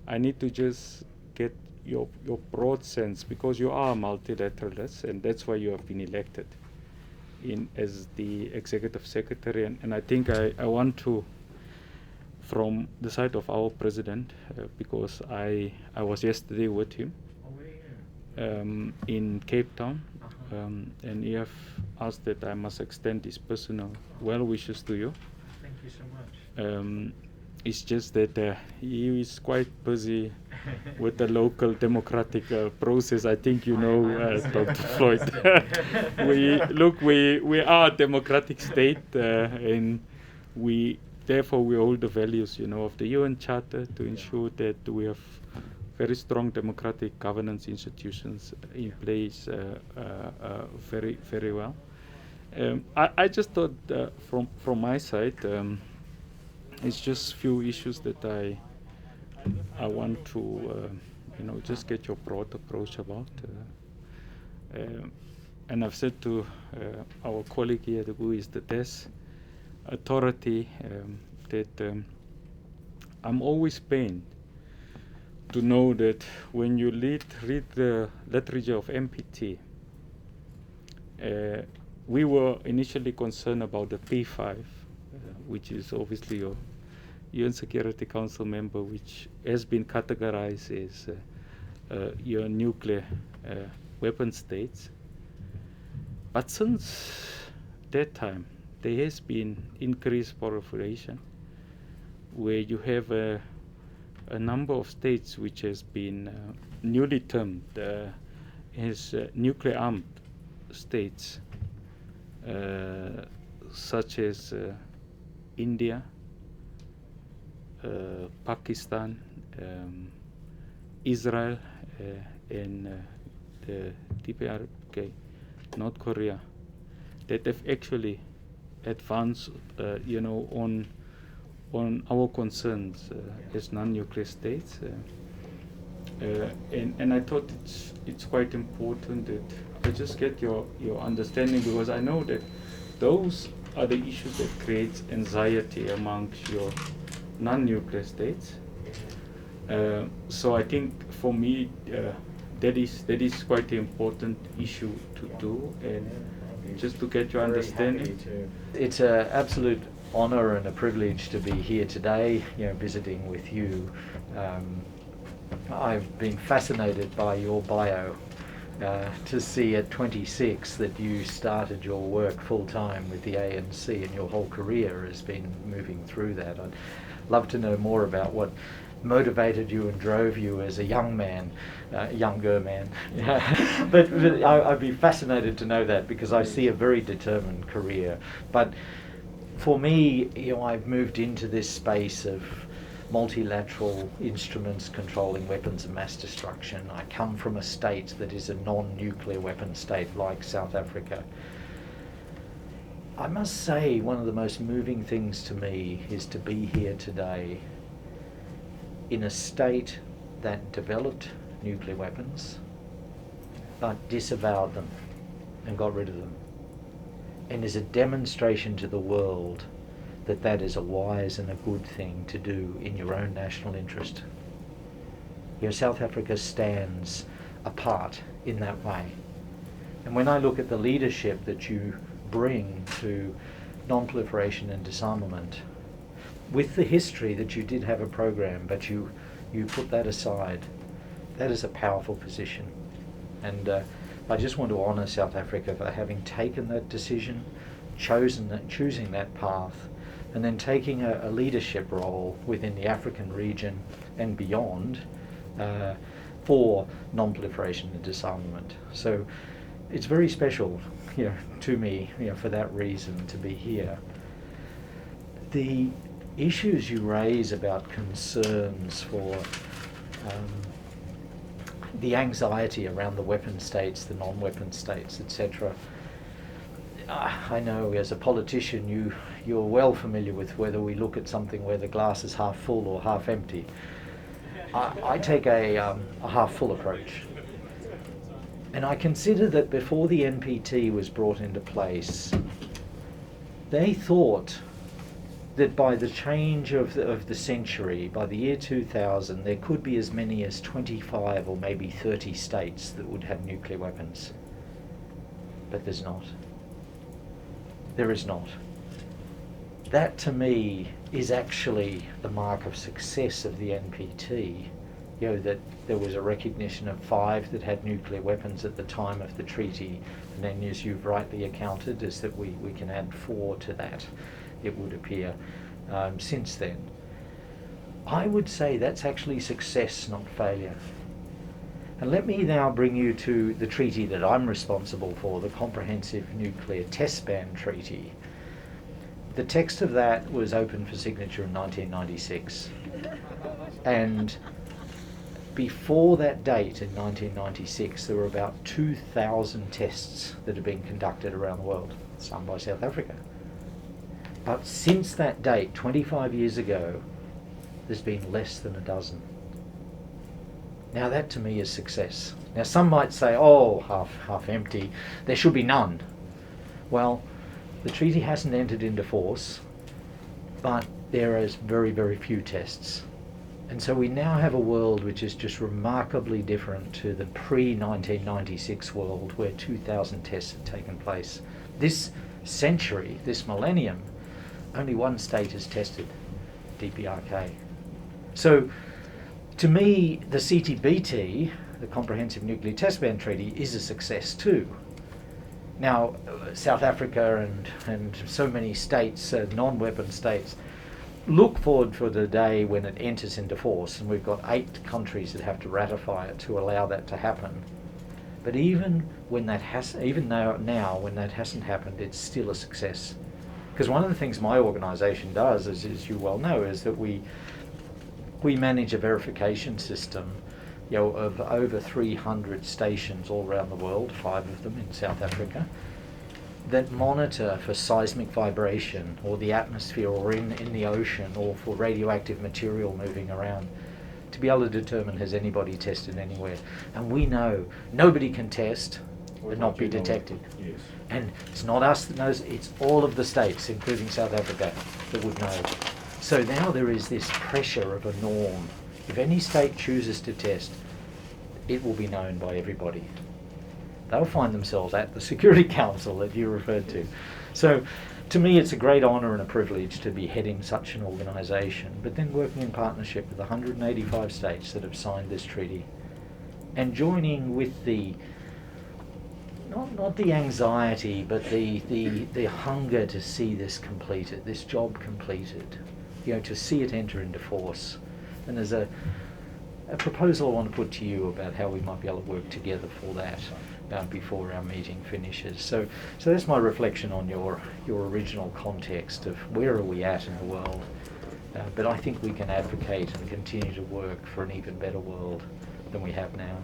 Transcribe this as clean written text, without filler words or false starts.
I need to just get your broad sense, because you are a multilateralist, and that's why you have been elected in as the executive secretary. And I think I want to, from the side of our president, because I was yesterday with him in Cape Town, and he have asked that I must extend his personal well wishes to you. Thank you so much. It's just that he is quite busy with the local democratic process. I think you know, Dr. Floyd. we are a democratic state, and therefore we hold the values, of the UN Charter to ensure that we have very strong democratic governance institutions in place very, very well. I just thought from my side, it's just few issues that I want to just get your broad approach about. And I've said to our colleague here, who is the DES authority, that I'm always pained to know that when you read the literature of MPT, we were initially concerned about the P5, which is obviously your UN Security Council member, which has been categorized as your nuclear weapon states. But since that time, there has been increased proliferation, where you have a number of states which has been newly termed as nuclear armed states, such as India, Pakistan, Israel, and the DPRK, North Korea, that have actually advanced, on our concerns as non-nuclear states. And I thought it's quite important that I just get your understanding, because I know that those are the issues that create anxiety amongst your non-nuclear states. So I think for me that is quite an important issue to do, and just to get your understanding. It's an absolute honor and a privilege to be here today, visiting with you. I've been fascinated by your bio, to see at 26 that you started your work full-time with the ANC, and your whole career has been moving through that. I'd love to know more about what motivated you and drove you as a young man, younger man. but I'd be fascinated to know that, because I see a very determined career. But for me, I've moved into this space of multilateral instruments controlling weapons of mass destruction. I come from a state that is a non-nuclear weapon state like South Africa. I must say, one of the most moving things to me is to be here today in a state that developed nuclear weapons but disavowed them and got rid of them, and is a demonstration to the world that that is a wise and a good thing to do in your own national interest. South Africa stands apart in that way. And when I look at the leadership that you bring to non-proliferation and disarmament, with the history that you did have a program, but you put that aside, that is a powerful position. And I just want to honour South Africa for having taken that decision, choosing that path, and then taking a leadership role within the African region and beyond for non-proliferation and disarmament. So it's very special, to me, for that reason to be here. The issues you raise about concerns for the anxiety around the weapon states, the non-weapon states, etc. I know as a politician you're well familiar with whether we look at something where the glass is half full or half empty. I take a half full approach. And I consider that before the NPT was brought into place, they thought that by the change of the century, by the year 2000, there could be as many as 25 or maybe 30 states that would have nuclear weapons. But there's not. There is not. That to me is actually the mark of success of the NPT. You know, that there was a recognition of 5 that had nuclear weapons at the time of the treaty, and then, as you've rightly accounted, is that we can add 4 to that, it would appear, since then. I would say that's actually success, not failure. And let me now bring you to the treaty that I'm responsible for, the Comprehensive Nuclear Test Ban Treaty. The text of that was open for signature in 1996. And before that date, in 1996, there were about 2,000 tests that had been conducted around the world, some by South Africa. But since that date, 25 years ago, there's been less than a dozen. Now that to me is success. Now some might say, oh, half empty, there should be none. Well, the treaty hasn't entered into force, but there is very, very few tests. And so we now have a world which is just remarkably different to the pre-1996 world where 2,000 tests had taken place. This century, this millennium, only one state has tested, DPRK. So to me, the CTBT, the Comprehensive Nuclear Test Ban Treaty, is a success too. Now, South Africa and so many states, non-weapon states, look forward for the day when it enters into force, and we've got 8 countries that have to ratify it to allow that to happen. But even when that now when that hasn't happened, it's still a success. Because one of the things my organisation does, as you well know, is that we manage a verification system, you know, of over 300 stations all around the world, 5 of them in South Africa, that monitor for seismic vibration or the atmosphere or in the ocean or for radioactive material moving around, to be able to determine has anybody tested anywhere. And we know nobody can test and not be detected. Yes. And it's not us that knows, it's all of the states, including South Africa, that would know. So now there is this pressure of a norm. If any state chooses to test, it will be known by everybody. They'll find themselves at the Security Council that you referred to. So to me, it's a great honour and a privilege to be heading such an organisation, but then working in partnership with 185 states that have signed this treaty and joining with the not the anxiety, but the hunger to see this completed, this job completed, you know, to see it enter into force. And there's a proposal I want to put to you about how we might be able to work together for that before our meeting finishes. So that's my reflection on your original context of where are we at in the world. But I think we can advocate and continue to work for an even better world than we have now.